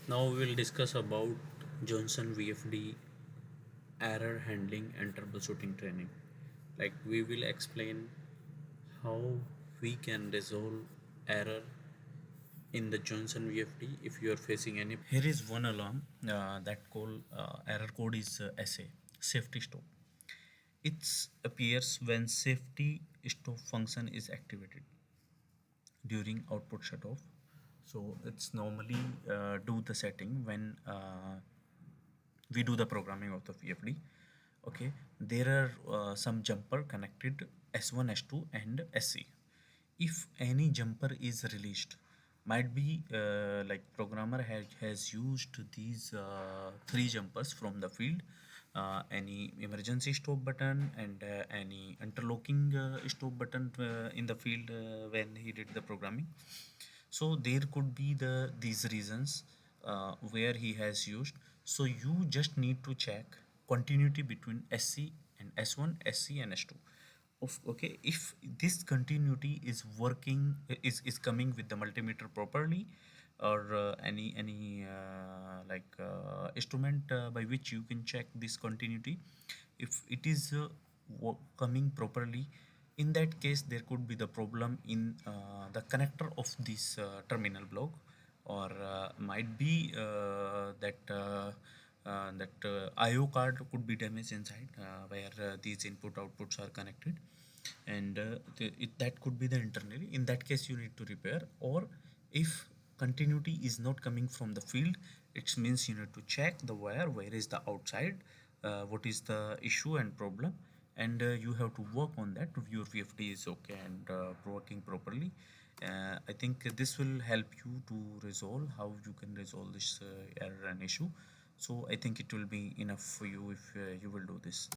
Now we will discuss about Johnson VFD error handling and troubleshooting training. Like we will explain how we can resolve error in the Johnson VFD if you are facing any. Here is one alarm that call error code is SA safety stop. It appears when safety stop function is activated during output shut off. So it's normally do the setting when we do the programming of the VFD. Okay, there are some jumper connected S1, S2 and SC. If any jumper is released, might be like programmer has used these three jumpers from the field, any emergency stop button and any interlocking stop button in the field when he did the programming. So there could be these reasons where he has used. So you just need to check continuity between SC and S1, SC and S2. Okay, if this continuity is working, is coming with the multimeter properly, or any instrument by which you can check this continuity, if it is coming properly, in that case there could be the problem in the connector of this terminal block, or might be that IO card could be damaged inside where these input outputs are connected, and that could be the internally. In that case you need to repair. Or if continuity is not coming from the field, it means you need to check the where is the outside, what is the issue and problem, and you have to work on that if your VFD is okay and working properly. I think this will help you to resolve how you can resolve this error and issue. So I think it will be enough for you if you will do this.